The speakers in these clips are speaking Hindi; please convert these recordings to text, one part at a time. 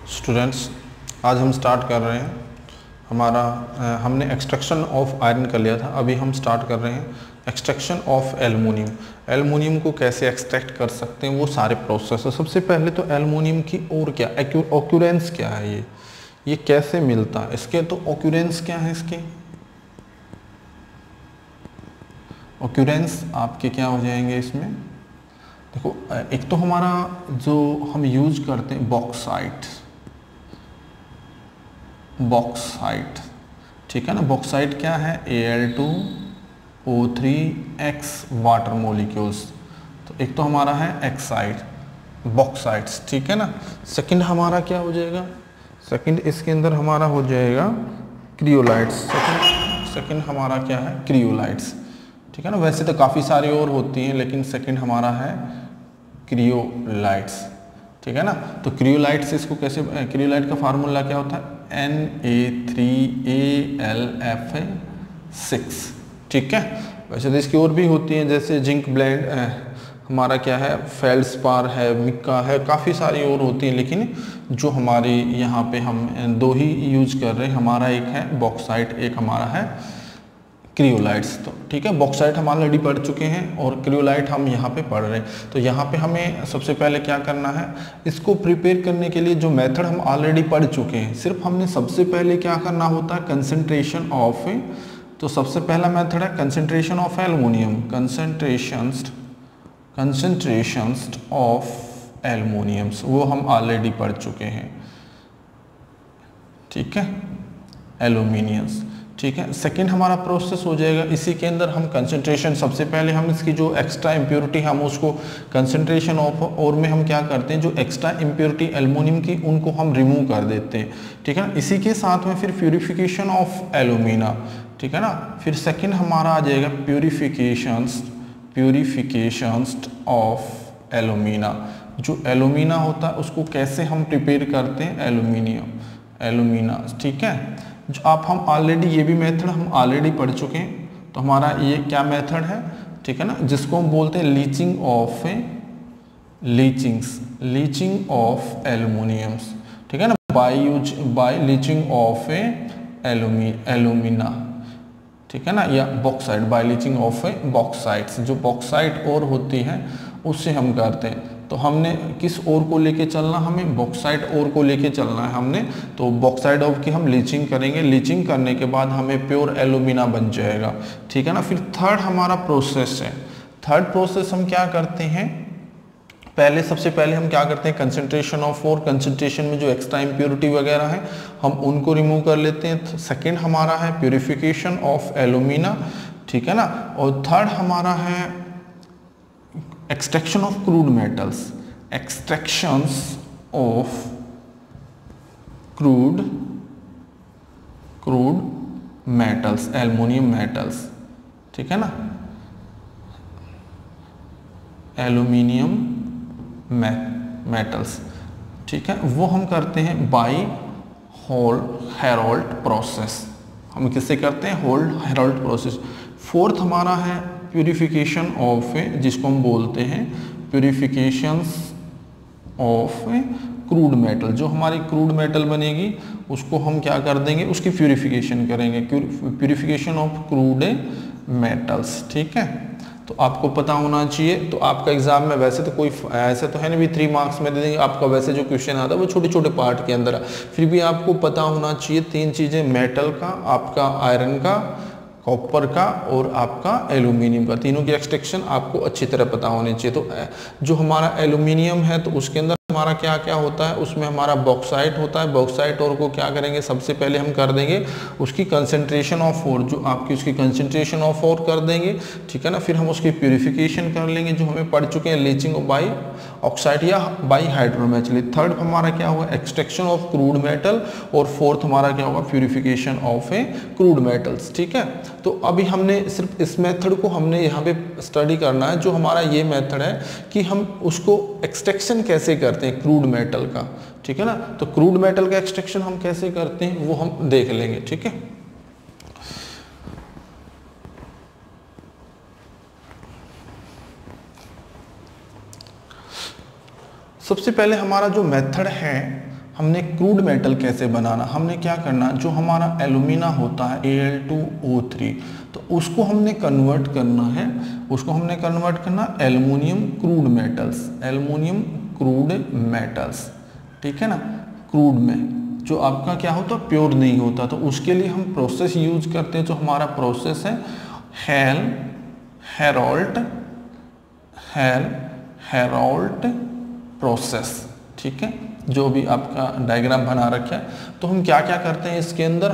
स्टूडेंट्स, आज हम स्टार्ट कर रहे हैं हमने एक्सट्रैक्शन ऑफ आयरन कर लिया था। अभी हम स्टार्ट कर रहे हैं एक्सट्रैक्शन ऑफ एल्युमिनियम। एल्युमिनियम को कैसे एक्सट्रैक्ट कर सकते हैं वो सारे प्रोसेस है। सबसे पहले तो एल्युमिनियम की और क्या ऑक्यूरेंस क्या है, ये कैसे मिलता है, इसके तो ऑक्यूरेंस क्या है, इसके ऑक्यूरेंस आपके क्या हो जाएंगे इसमें। देखो, एक तो हमारा जो हम यूज करते हैं बॉक्साइट, ठीक है ना। बॉक्साइट क्या है, Al2O3X वाटर मोलिक्यूल्स। तो एक तो हमारा है एक्साइड बॉक्साइट्स, ठीक है ना। सेकंड हमारा क्या हो जाएगा, सेकंड इसके अंदर हमारा हो जाएगा क्रियोलाइट्स। सेकंड हमारा क्या है, क्रियोलाइट्स, ठीक है ना। वैसे तो काफ़ी सारी और होती हैं, लेकिन सेकंड हमारा है क्रियोलाइट्स, ठीक है ना। तो क्रियोलाइट्स इसको कैसे, क्रियोलाइट का फार्मूला क्या होता है, Na3Alf6, ठीक है। वैसे तो इसकी और भी होती हैं, जैसे जिंक ब्लेंड, हमारा क्या है फेल्डस्पार है, मिक्का है, काफ़ी सारी और होती हैं, लेकिन जो हमारी यहाँ पे हम दो ही यूज कर रहे हैं। हमारा एक है बॉक्साइट, एक हमारा है क्रियोलाइट्स। तो ठीक है, बॉक्साइट हम ऑलरेडी पढ़ चुके हैं और क्रियोलाइट हम यहाँ पे पढ़ रहे हैं। तो यहाँ पे हमें सबसे पहले क्या करना है, इसको प्रिपेयर करने के लिए जो मेथड हम ऑलरेडी पढ़ चुके हैं, सिर्फ हमने सबसे पहले क्या करना होता है, कंसंट्रेशन ऑफ। तो सबसे पहला मेथड है concentration of aluminium, concentrations of aluminiums, वो हम ऑलरेडी पढ़ चुके हैं, ठीक है, एल्युमिनियम्स, ठीक है। सेकंड हमारा प्रोसेस हो जाएगा, इसी के अंदर हम कंसंट्रेशन, सबसे पहले हम इसकी जो एक्स्ट्रा इम्प्योरिटी हम उसको कंसंट्रेशन ऑफ और में हम क्या करते हैं, जो एक्स्ट्रा इम्प्योरिटी एल्युमिनियम की उनको हम रिमूव कर देते हैं, ठीक है ना। इसी के साथ में फिर प्यूरिफिकेशन ऑफ एल्यूमिना, ठीक है ना। फिर सेकंड हमारा आ जाएगा प्यूरिफिकेशंस ऑफ एल्यूमिना। जो एल्यूमिना होता है उसको कैसे हम प्रिपेयर करते हैं, एल्यूमिना, ठीक है। जो आप हम ऑलरेडी ये भी मेथड हम ऑलरेडी पढ़ चुके हैं। तो हमारा ये क्या मेथड है, ठीक है ना, जिसको हम बोलते हैं लीचिंग ऑफ एल्युमिनियम्स, ठीक है ना, बाय लीचिंग ऑफ एल्यूमिना, ठीक है ना, या bauxite, by leaching of bauxites. जो बॉक्साइट और होती है उससे हम करते हैं। तो हमने किस ओर को लेके चलना, हमें बॉक्साइट ओर को लेके चलना है हमने। तो बॉक्साइट ऑफ की हम लीचिंग करेंगे, लीचिंग करने के बाद हमें प्योर एल्यूमिना बन जाएगा, ठीक है ना। फिर थर्ड हमारा प्रोसेस है, थर्ड प्रोसेस हम क्या करते हैं, सबसे पहले हम क्या करते हैं, कंसंट्रेशन ऑफ, और कंसंट्रेशन में जो एक्स्ट्रा इम्प्योरिटी वगैरह है हम उनको रिमूव कर लेते हैं। सेकेंड हमारा है प्योरिफिकेशन ऑफ एल्यूमिना, ठीक है ना। और थर्ड हमारा है extraction of crude metals, extractions of crude metals, aluminium metals, ठीक है ना, एल्युमिनियम मेटल्स, ठीक है। वो हम करते हैं बाय हेरोल्ड प्रोसेस। हम किससे करते हैं, हेरोल्ड प्रोसेस। फोर्थ हमारा है प्यूरिफिकेशन ऑफ, जिसको हम बोलते हैं प्यूरिफिकेशंस ऑफ क्रूड मेटल। जो हमारी क्रूड मेटल बनेगी उसको हम क्या कर देंगे, उसकी प्यूरिफिकेशन करेंगे, प्यूरिफिकेशन ऑफ क्रूड मेटल्स, ठीक है। तो आपको पता होना चाहिए। तो आपका एग्जाम में वैसे तो कोई ऐसा तो है नहीं भी 3 मार्क्स में दे देंगे, आपका वैसे जो क्वेश्चन आता है वो छोटे छोटे पार्ट के अंदर है। फिर भी आपको पता होना चाहिए 3 चीज़ें, मेटल का, आपका आयरन का, कॉपर का, और आपका एल्यूमिनियम का, तीनों की एक्सट्रैक्शन आपको अच्छी तरह पता होनी चाहिए। तो जो हमारा एल्यूमिनियम है तो उसके अंदर हमारा क्या क्या होता है, उसमें हमारा बॉक्साइट होता है। बॉक्साइट और को क्या करेंगे, सबसे पहले हम कर देंगे उसकी कंसंट्रेशन ऑफ ओर, जो आपकी उसकी कंसंट्रेशन ऑफ ओर कर देंगे, ठीक है ना। फिर हम उसकी प्यूरिफिकेशन कर लेंगे, जो हमें पढ़ चुके हैं, लीचिंग बाई ऑक्साइड या बाई हाइड्रोमेचली। थर्ड हमारा क्या होगा, एक्सट्रैक्शन ऑफ क्रूड मेटल, और फोर्थ हमारा क्या होगा, प्यूरिफिकेशन ऑफ क्रूड मेटल्स, ठीक है। तो अभी हमने सिर्फ इस मेथड को हमने यहाँ पे स्टडी करना है। जो हमारा ये मेथड है कि हम उसको एक्सट्रैक्शन कैसे करते हैं क्रूड मेटल का, ठीक है ना। तो क्रूड मेटल का एक्सट्रैक्शन हम कैसे करते हैं वो हम देख लेंगे, ठीक है। सबसे पहले हमारा जो मेथड है हमने क्रूड मेटल कैसे बनाना, हमने क्या करना, जो हमारा एल्यूमिना होता है Al2O3, तो उसको हमने कन्वर्ट करना है, उसको हमने कन्वर्ट करना aluminium crude metals, aluminium crude metals, ठीक है ना, क्रूड में जो आपका क्या होता है प्योर नहीं होता। तो उसके लिए हम प्रोसेस यूज करते हैं, जो हमारा प्रोसेस है हेरोल्ट प्रोसेस, ठीक है, जो भी आपका डायग्राम बना रखा है। तो हम क्या क्या करते हैं इसके अंदर,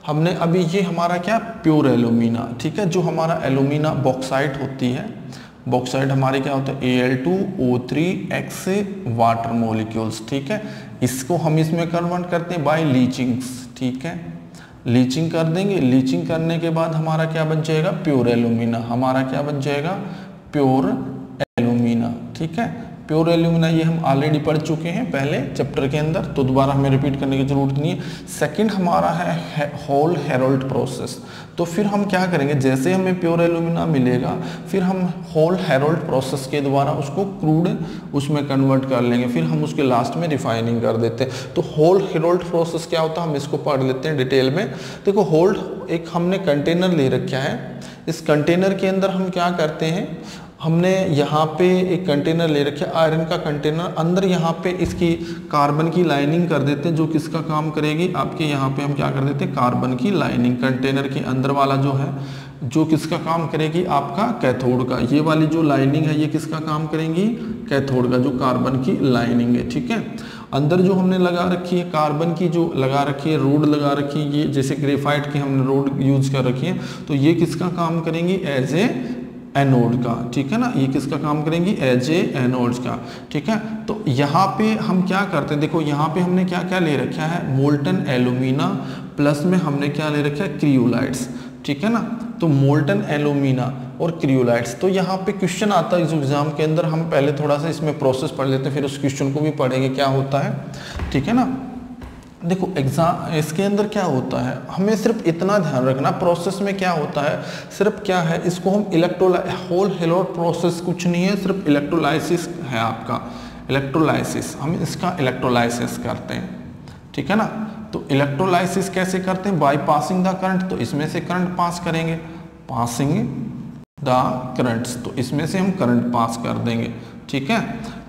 हमने अभी ये हमारा क्या प्योर एल्यूमिना, ठीक है, जो हमारा एल्यूमिना बॉक्साइट होती है, बॉक्साइट हमारे क्या होता है Al2O3X वाटर मॉलिक्यूल्स, ठीक है, इसको हम इसमें कन्वर्ट करते हैं बाय लीचिंग्स, ठीक है, लीचिंग कर देंगे। लीचिंग करने के बाद हमारा क्या बन जाएगा, प्योर एल्यूमिना, हमारा क्या बन जाएगा, प्योर एल्यूमिना, ठीक है। प्योर एल्यूमिना ये हम ऑलरेडी पढ़ चुके हैं पहले चैप्टर के अंदर, तो दोबारा हमें रिपीट करने की जरूरत नहीं है। सेकंड हमारा है होल हेरोल्ट प्रोसेस। तो फिर हम क्या करेंगे, जैसे हमें प्योर एल्यूमिना मिलेगा, फिर हम होल हेरोल्ट प्रोसेस के द्वारा उसको क्रूड उसमें कन्वर्ट कर लेंगे, फिर हम उसके लास्ट में रिफाइनिंग कर देते हैं। तो होल हेरोल्ट प्रोसेस क्या होता है, हम इसको पढ़ लेते हैं डिटेल में। देखो होल्ड एक हमने कंटेनर ले रखा है, इस कंटेनर के अंदर हम क्या करते हैं, हमने यहाँ पे एक कंटेनर ले रखा है आयरन का कंटेनर, अंदर यहाँ पे इसकी कार्बन की लाइनिंग कर देते हैं, जो किसका काम करेगी, आपके यहाँ पे हम क्या कर देते हैं, कार्बन की लाइनिंग कंटेनर के अंदर वाला जो है, जो किसका काम करेगी, आपका कैथोड का। ये वाली जो लाइनिंग है ये किसका काम करेंगी, कैथोड का, जो कार्बन की लाइनिंग है, ठीक है। अंदर जो हमने लगा रखी है कार्बन की, जो लगा रखी है रोड लगा रखी है, ये जैसे ग्रेफाइट की हमने रोड यूज कर रखी है, तो ये किसका काम करेंगी, एज ए एनोड का, ठीक है ना, ये किसका काम करेंगी, एज ए एनोड्स का, ठीक है। तो यहाँ पे हम क्या करते हैं, देखो यहाँ पे हमने क्या क्या ले रखा है, मोल्टन एल्यूमिना प्लस में हमने क्या ले रखा है, क्रियोलाइट्स, ठीक है ना। तो मोल्टन एल्यूमिना और क्रियोलाइट्स, तो यहाँ पे क्वेश्चन आता है इस एग्जाम के अंदर, हम पहले थोड़ा सा इसमें प्रोसेस पढ़ लेते हैं, फिर उस क्वेश्चन को भी पढ़ेंगे क्या होता है, ठीक है ना। देखो एग्जाम इसके अंदर क्या होता है, हमें सिर्फ इतना ध्यान रखना, प्रोसेस में क्या होता है, सिर्फ क्या है, इसको हम होल हेरोल्ट प्रोसेस कुछ नहीं है, सिर्फ इलेक्ट्रोलाइसिस है आपका, इलेक्ट्रोलाइसिस, हम इसका इलेक्ट्रोलाइसिस करते हैं, ठीक है ना। तो इलेक्ट्रोलाइसिस कैसे करते हैं, बाय पासिंग द करंट, तो इसमें से करंट पास करेंगे, पासिंग द करंट्स, तो इसमें से हम करंट पास कर देंगे, ठीक है।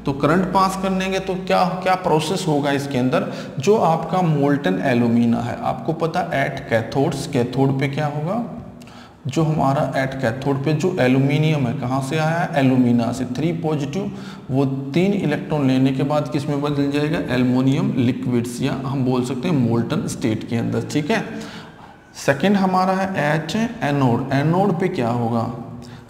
तो करंट पास करनेंगे तो क्या क्या प्रोसेस होगा इसके अंदर, जो आपका मोल्टन एल्यूमिना है, आपको पता एट कैथोड्स, कैथोड पे क्या होगा, जो हमारा एट कैथोड पे जो एल्यूमिनियम है कहाँ से आया है, एल्यूमिना से, 3 पॉजिटिव, वो 3 इलेक्ट्रॉन लेने के बाद किस में बदल जाएगा, एल्युमिनियम लिक्विड्स, या हम बोल सकते हैं मोल्टन स्टेट के अंदर, ठीक है। सेकेंड हमारा है एट एनोड, एनोड पे क्या होगा,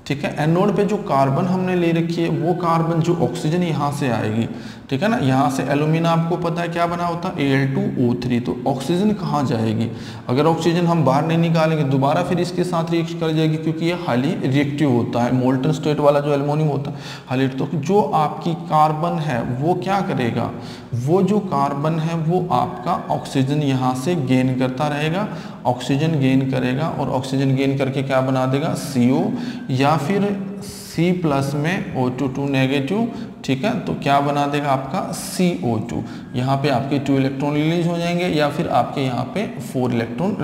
ठीक है, एनोड पे जो कार्बन हमने ले रखी है, वो कार्बन जो ऑक्सीजन यहाँ से आएगी, ठीक है ना, यहाँ से एल्यूमिना आपको पता है क्या बना होता है Al2O3, तो ऑक्सीजन कहाँ जाएगी, अगर ऑक्सीजन हम बाहर नहीं निकालेंगे दोबारा फिर इसके साथ रिएक्ट कर जाएगी, क्योंकि ये हाईली रिएक्टिव होता है, मोल्टन स्टेट वाला जो एल्युमिनियम होता है हाईली, तो जो आपकी कार्बन है वो क्या करेगा, वो जो कार्बन है वो आपका ऑक्सीजन यहाँ से गेन करता रहेगा, ऑक्सीजन गेन करेगा, और ऑक्सीजन गेन करके क्या बना देगा, CO, या फिर C प्लस में O2 नेगेटिव, ठीक है, तो क्या बना देगा आपका CO2, यहाँ पे आपके 2 इलेक्ट्रॉन रिलीज हो जाएंगे, या फिर आपके यहाँ पे 4 इलेक्ट्रॉन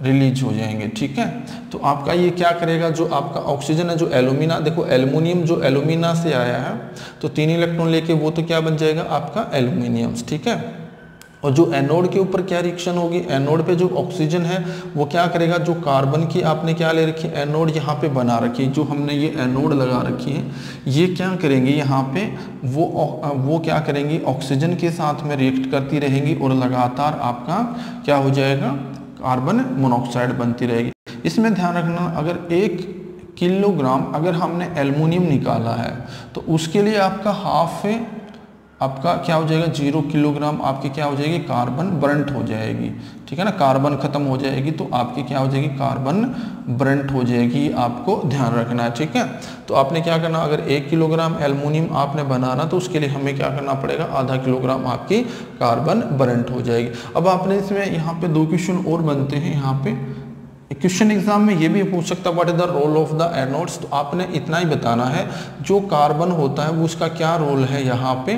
रिलीज हो जाएंगे, ठीक है। तो आपका ये क्या करेगा, जो आपका ऑक्सीजन है, जो एल्यूमिना, देखो एल्युमिनियम जो एल्यूमिना से आया है, तो 3 इलेक्ट्रॉन लेके वो तो क्या बन जाएगा आपका एल्यूमिनियम, ठीक है। और जो एनोड के ऊपर क्या रिएक्शन होगी, एनोड पे जो ऑक्सीजन है वो क्या करेगा, जो कार्बन की आपने क्या ले रखी है, एनोड यहाँ पे बना रखी है, जो हमने ये एनोड लगा रखी है, ये क्या करेंगे यहाँ पे, वो क्या करेंगी, ऑक्सीजन के साथ में रिएक्ट करती रहेंगी, और लगातार आपका क्या हो जाएगा, कार्बन मोनोऑक्साइड बनती रहेगी। इसमें ध्यान रखना, अगर 1 किलोग्राम अगर हमने एल्युमिनियम निकाला है, तो उसके लिए आपका हाफ आपका क्या हो जाएगा, 0 किलोग्राम आपकी क्या हो जाएगी, कार्बन ब्रंट हो जाएगी, ठीक है ना, कार्बन खत्म हो जाएगी, तो आपकी क्या हो जाएगी, कार्बन ब्रंट हो जाएगी, आपको ध्यान रखना है, ठीक है। तो आपने क्या करना, अगर 1 किलोग्राम एल्युमिनियम आपने बनाना, तो उसके लिए हमें क्या करना पड़ेगा, आधा किलोग्राम आपकी कार्बन ब्रंट हो जाएगी। अब आपने इसमें यहाँ पे 2 क्वेश्चन और बनते हैं, यहाँ पे क्वेश्चन एग्जाम में ये भी पूछ सकता है what is the role of the anodes, तो आपने इतना ही बताना है जो कार्बन होता है वो उसका क्या रोल है यहाँ पे,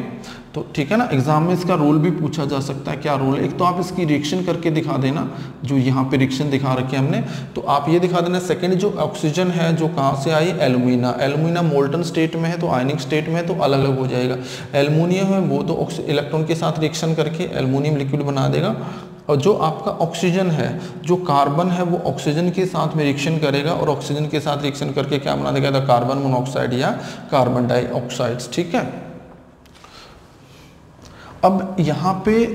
तो ठीक है ना। एग्जाम में इसका रोल भी पूछा जा सकता है क्या रोल है। एक तो आप इसकी रिएक्शन करके दिखा देना, जो यहाँ पे रिएक्शन दिखा रखे हमने, तो आप ये दिखा देना। सेकंड जो ऑक्सीजन है जो कहाँ से आई, एल्यूमिना, एल्यूमिना मोल्टन स्टेट में है तो आयनिक स्टेट में है तो अलग अलग हो जाएगा। एल्युमिनियम है वो तो इलेक्ट्रॉन के साथ रिएक्शन करके एल्युमिनियम लिक्विड बना देगा, और जो आपका ऑक्सीजन है, जो कार्बन है वो ऑक्सीजन के साथ में रिएक्शन करेगा और ऑक्सीजन के साथ रिएक्शन करके क्या बना देगा, कार्बन मोनोऑक्साइड या कार्बन डाइऑक्साइड, ठीक है। अब यहाँ पे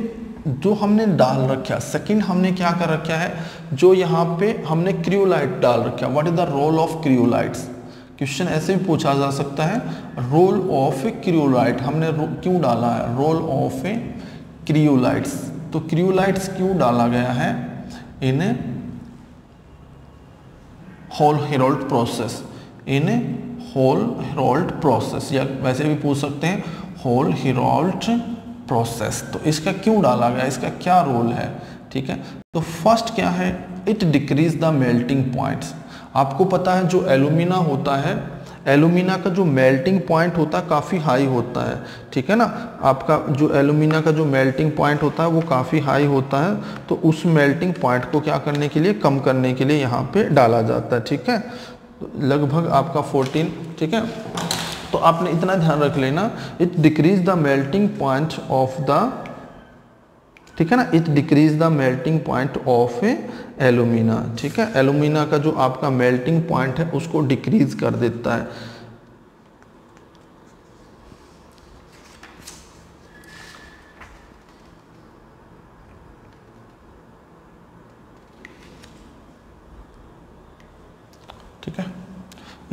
जो हमने डाल रखा, सेकंड हमने क्या कर रखा है, जो यहाँ पे हमने क्रियोलाइट डाल रखा, what is the role of cryolites. Question ऐसे भी पूछा जा सकता है, रोल ऑफ क्रियोलाइट हमने क्यों डाला है, रोल ऑफ क्रियोलाइट्स, तो क्रियोलाइट्स क्यों डाला गया है in Hall Heroult process, in Hall Heroult process, या वैसे भी पूछ सकते हैं होल हेरोल्ड प्रोसेस। तो इसका क्यों डाला गया, इसका क्या रोल है, ठीक है। तो फर्स्ट क्या है, it decrease the melting points. आपको पता है जो एल्यूमिना होता है, एल्यूमिना का जो मेल्टिंग पॉइंट होता है काफ़ी हाई होता है, ठीक है ना। आपका जो एल्यूमिना का जो मेल्टिंग पॉइंट होता है वो काफ़ी हाई होता है, तो उस मेल्टिंग पॉइंट को क्या करने के लिए, कम करने के लिए यहाँ पे डाला जाता है, ठीक है। लगभग आपका 14, ठीक है। तो आपने इतना ध्यान रख लेना, it decrease the melting point of the, ठीक है ना, it decrease the melting point of alumina, ठीक है। एल्यूमिना का जो आपका मेल्टिंग पॉइंट है उसको डिक्रीज कर देता है। ठीक है,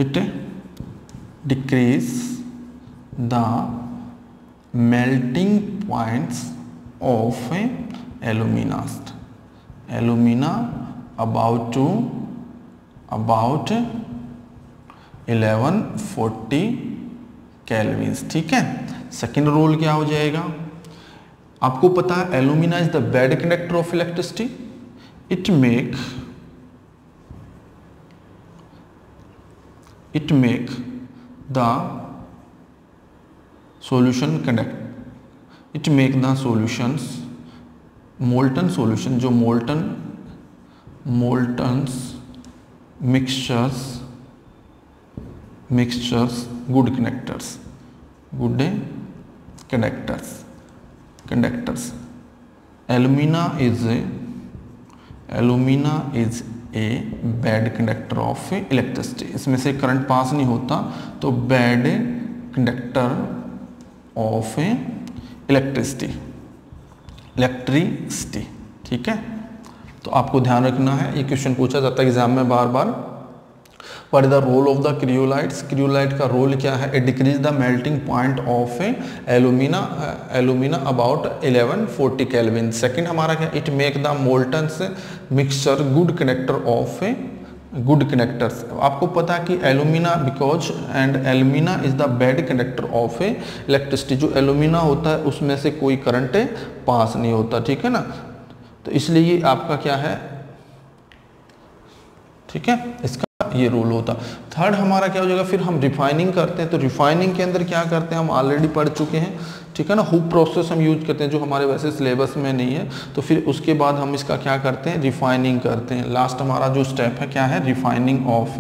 it decrease the melting points of alumina about 1140 Kelvin's, ठीक है। सेकेंड रोल क्या हो जाएगा, आपको पता है alumina is the bad conductor of electricity, it make the solution conduct, it make the solutions molten solution, जो moltens mixtures good conductors. Alumina is a bad conductor of electricity, इसमें से करंट पास नहीं होता, तो बैड कंडक्टर ऑफ इलेक्ट्रिसिटी, ठीक है। तो आपको ध्यान रखना है, ये क्वेश्चन पूछा जाता है एग्जाम में बार बार। What is the role of the cryolites, cryolite का रोल क्या है, it decrease the melting point of alumina about 1140 kelvin. Second हमारा क्या, it make the moltens mixture good conductor of good conductors. आपको पता है कि alumina because and alumina is the bad conductor of electricity, जो एल्यूमिना होता है उसमें से कोई करंट पास नहीं होता, ठीक है ना। तो इसलिए ये आपका क्या है, ठीक है, इसका ये रोल होता। थर्ड हमारा क्या हो जाएगा, फिर हम रिफाइनिंग करते हैं, तो रिफाइनिंग के अंदर क्या करते हैं, हम ऑलरेडी पढ़ चुके हैं, ठीक है ना। हुक प्रोसेस हम यूज करते हैं जो हमारे वैसे सिलेबस में नहीं है, तो फिर उसके बाद हम इसका क्या करते हैं, रिफाइनिंग करते हैं। लास्ट हमारा जो स्टेप है क्या है, refining of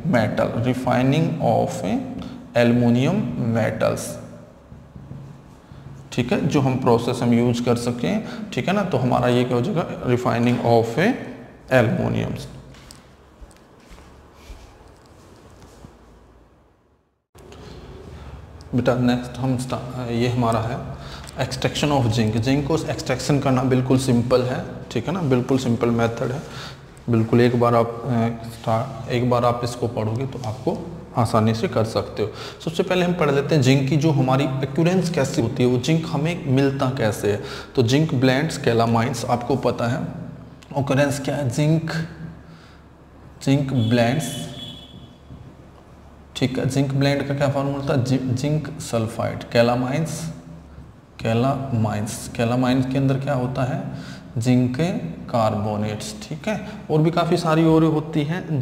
metal, refining of aluminium metals, ठीक है, जो हम प्रोसेस हम यूज कर सकें, ठीक है ना। तो हमारा ये क्या हो जाएगा, रिफाइनिंग ऑफ एल्युमिनियम्स। बेटा नेक्स्ट हम ये हमारा है एक्सट्रैक्शन ऑफ जिंक। जिंक को एक्सट्रैक्शन करना बिल्कुल सिंपल है, ठीक है ना, बिल्कुल सिंपल मेथड है, बिल्कुल एक बार आप इसको पढ़ोगे तो आपको आसानी से कर सकते हो। सबसे पहले हम पढ़ लेते हैं जिंक की जो हमारी एक्यूरेंस कैसे होती है, वो जिंक हमें मिलता कैसे है। तो जिंक ब्लेंड्स कैलामाइंस आपको पता है, ऑकरेंस क्या है, जिंक ब्लेंड्स, ठीक है। जिंक ब्लेंड का क्या फॉर्मूला था, जिंक सल्फाइड, कैलामाइंस के अंदर क्या होता है, जिंक कार्बोनेट्स, ठीक है। और भी काफ़ी सारी और होती हैं,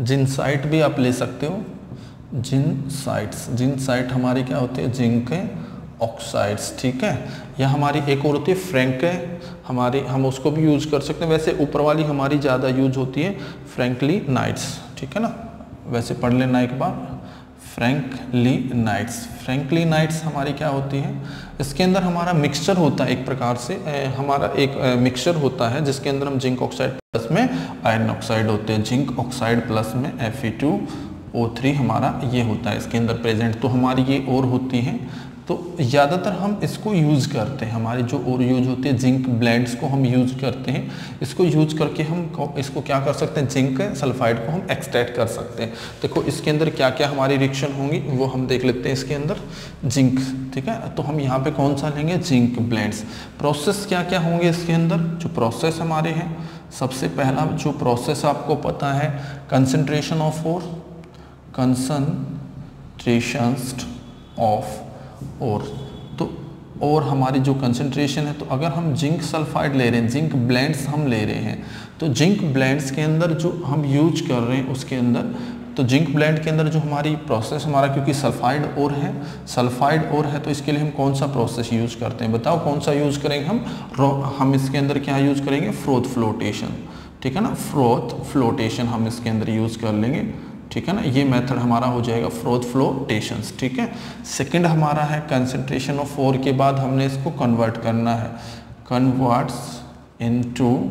जिनसाइट भी आप ले सकते हो, जिनसाइट हमारी क्या होती है, जिंक ऑक्साइड्स, ठीक है। या हमारी एक और होती है फ्रैंक हमारी, हम उसको भी यूज कर सकते हैं। वैसे ऊपर वाली हमारी ज़्यादा यूज होती है फ्रैंकली नाइट्स, ठीक है ना, वैसे पढ़ लेना एक बार, फ्रैंकली नाइट्स हमारी क्या होती है, इसके अंदर हमारा मिक्सचर होता है एक प्रकार से, हमारा एक मिक्सचर होता है जिसके अंदर हम जिंक ऑक्साइड प्लस में आयरन ऑक्साइड होते हैं, जिंक ऑक्साइड प्लस में Fe2O3 हमारा ये होता है इसके अंदर प्रेजेंट। तो हमारी ये और होती हैं, तो ज़्यादातर हम इसको यूज़ करते हैं, हमारी जो और यूज होती है जिंक ब्लेंड्स को हम यूज़ करते हैं। इसको यूज करके हम इसको क्या कर सकते हैं, जिंक सल्फाइड को हम एक्सट्रैक्ट कर सकते हैं। देखो इसके अंदर क्या क्या हमारी रिएक्शन होंगी वो हम देख लेते हैं। इसके अंदर जिंक, ठीक है, तो हम यहाँ पे कौन सा लेंगे, जिंक ब्लेंड्स। प्रोसेस क्या क्या होंगे इसके अंदर, जो प्रोसेस हमारे हैं, सबसे पहला जो प्रोसेस आपको पता है, कंसंट्रेशन ऑफ और तो और हमारी जो कंसंट्रेशन है, तो अगर हम जिंक सल्फाइड ले रहे हैं, जिंक ब्लेंड्स हम ले रहे हैं, तो जिंक ब्लेंड्स के अंदर जो हम यूज कर रहे हैं उसके अंदर, तो जिंक ब्लेंड के अंदर जो हमारी प्रोसेस हमारा, क्योंकि सल्फाइड और है तो इसके लिए हम कौन सा प्रोसेस यूज करते हैं, बताओ कौन सा यूज करेंगे हम इसके अंदर क्या यूज करेंगे, फ्रोथ फ्लोटेशन, ठीक है ना, फ्रोथ फ्लोटेशन हम इसके अंदर यूज कर लेंगे, ठीक है ना। ये मेथड हमारा हो जाएगा फ्रोथ फ्लोटेशंस, ठीक है। सेकंड हमारा है कंसंट्रेशन ऑफ 4 के बाद हमने इसको कन्वर्ट करना है, कन्वर्ट्स इनटू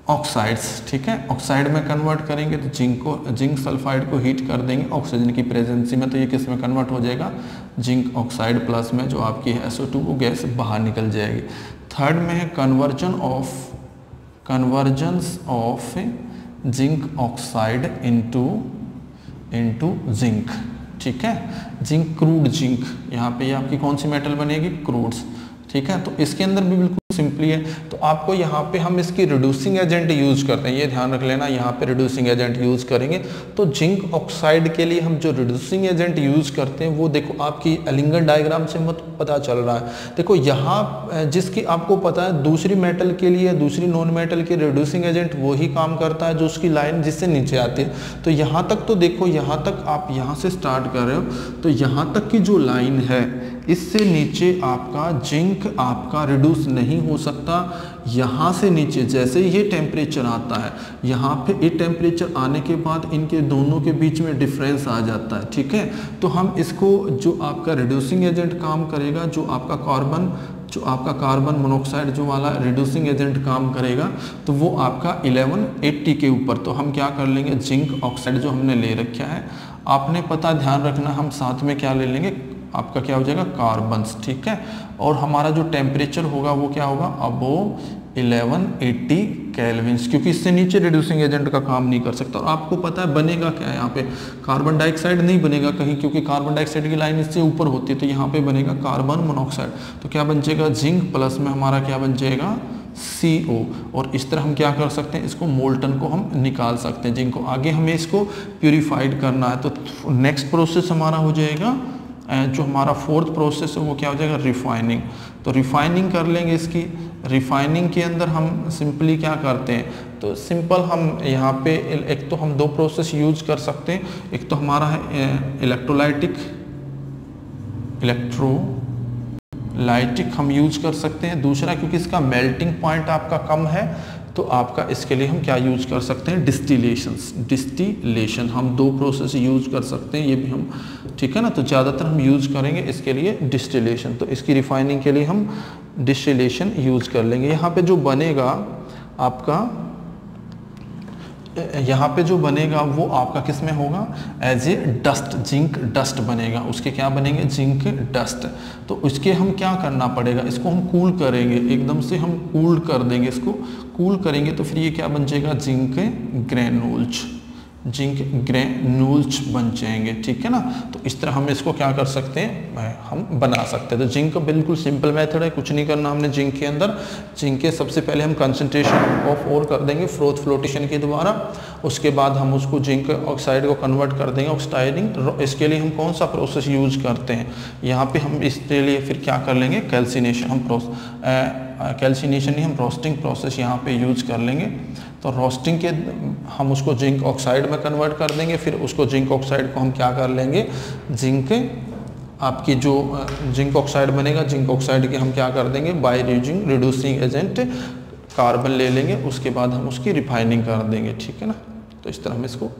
ऑक्साइड्स, ठीक है। ऑक्साइड में कन्वर्ट करेंगे तो जिंक सल्फाइड को हीट कर देंगे ऑक्सीजन की प्रेजेंसी में, तो ये किस में कन्वर्ट हो जाएगा, जिंक ऑक्साइड प्लस में जो आपकी है SO2 वो गैस बाहर निकल जाएगी। थर्ड में है convergence of zinc oxide into zinc, ठीक है, जिंक क्रूड जिंक, यहाँ पे ये आपकी कौन सी मेटल बनेगी, क्रूड्स, ठीक है। तो इसके अंदर भी बिल्कुल सिंपली है, तो आपको यहाँ पे हम इसकी रिड्यूसिंग एजेंट यूज करते हैं, ये ध्यान रख लेना, यहाँ पे रिड्यूसिंग एजेंट यूज करेंगे। तो जिंक ऑक्साइड के लिए हम जो रिड्यूसिंग एजेंट यूज करते हैं वो देखो आपकी एलिंगर डायग्राम से मत पता चल रहा है, देखो यहाँ जिसकी आपको पता है दूसरी मेटल के लिए, दूसरी नॉन मेटल के रिड्यूसिंग एजेंट वही काम करता है जो उसकी लाइन जिससे नीचे आती है। तो यहाँ तक तो देखो, यहाँ तक आप यहाँ से स्टार्ट कर रहे हो, तो यहाँ तक की जो लाइन है इससे नीचे आपका जिंक आपका रिड्यूस नहीं हो सकता। यहाँ से नीचे जैसे ये टेम्परेचर आता है, यहाँ पे ये टेम्परेचर आने के बाद इनके दोनों के बीच में डिफरेंस आ जाता है, ठीक है। तो हम इसको, जो आपका रिड्यूसिंग एजेंट काम करेगा, जो आपका कार्बन मोनोऑक्साइड जो वाला रिड्यूसिंग एजेंट काम करेगा, तो वो आपका 1180 के ऊपर, तो हम क्या कर लेंगे, जिंक ऑक्साइड जो हमने ले रखा है, आपने पता ध्यान रखना, हम साथ में क्या ले लेंगे, आपका क्या हो जाएगा, कार्बन्स, ठीक है। और हमारा जो टेम्परेचर होगा वो क्या होगा, अबोव 1180 केल्विन्स, क्योंकि इससे नीचे रिड्यूसिंग एजेंट का काम नहीं कर सकता। और आपको पता है बनेगा क्या है, यहाँ पे कार्बन डाइऑक्साइड नहीं बनेगा कहीं, क्योंकि कार्बन डाइऑक्साइड की लाइन इससे ऊपर होती है, तो यहाँ पे बनेगा कार्बन मोनोऑक्साइड। तो क्या बन जाएगा, जिंक प्लस में हमारा क्या बन जाएगा, CO। और इस तरह हम क्या कर सकते हैं, इसको मोल्टन को हम निकाल सकते हैं जिंक को। आगे हमें इसको प्यूरिफाइड करना है, तो नेक्स्ट प्रोसेस हमारा हो जाएगा, जो हमारा फोर्थ प्रोसेस है वो क्या हो जाएगा, रिफाइनिंग। तो रिफाइनिंग कर लेंगे इसकी। रिफाइनिंग के अंदर हम सिंपली क्या करते हैं, तो सिंपल हम यहाँ पे एक तो हम दो प्रोसेस यूज कर सकते हैं, एक तो हमारा है इलेक्ट्रोलाइटिक हम यूज कर सकते हैं। दूसरा, क्योंकि इसका मेल्टिंग पॉइंट आपका कम है, तो आपका इसके लिए हम क्या यूज कर सकते हैं, डिस्टिलेशन। हम दो प्रोसेस यूज कर सकते हैं, ये भी हम, ठीक है ना। तो ज़्यादातर हम यूज करेंगे इसके लिए डिस्टिलेशन, तो इसकी रिफाइनिंग के लिए हम डिस्टिलेशन यूज कर लेंगे। यहाँ पे जो बनेगा आपका, यहाँ पे जो बनेगा वो आपका किस में होगा, as a dust, zinc dust बनेगा। उसके क्या बनेंगे, जिंक डस्ट। तो उसके हम क्या करना पड़ेगा, इसको हम कूल करेंगे, एकदम से हम कूल कर देंगे, इसको कूल करेंगे, तो फिर ये क्या बन जाएगा, जिंक ग्रेन्यूल्स बन जाएंगे, ठीक है ना। तो इस तरह हम इसको क्या कर सकते हैं, हम बना सकते हैं। तो जिंक का बिल्कुल सिंपल मेथड है, कुछ नहीं करना हमने जिंक के अंदर। जिंक के सबसे पहले हम कंसंट्रेशन ऑफ और कर देंगे फ्रोथ फ्लोटेशन के द्वारा, उसके बाद हम उसको जिंक ऑक्साइड को कन्वर्ट कर देंगे ऑक्साइडिंग। इसके लिए हम कौन सा प्रोसेस यूज करते हैं, यहाँ पे हम इसके लिए फिर क्या कर लेंगे, कैल्सिनेशन। हम कैल्सिनेशन नहीं, हम रोस्टिंग प्रोसेस यहाँ पे यूज कर लेंगे। तो रोस्टिंग के हम उसको जिंक ऑक्साइड में कन्वर्ट कर देंगे, फिर उसको जिंक ऑक्साइड को हम क्या कर लेंगे, जिंक आपकी जो जिंक ऑक्साइड बनेगा, जिंक ऑक्साइड के हम क्या कर देंगे, by using reducing agent carbon ले लेंगे, उसके बाद हम उसकी रिफाइनिंग कर देंगे, ठीक है ना। तो इस तरह हम इसको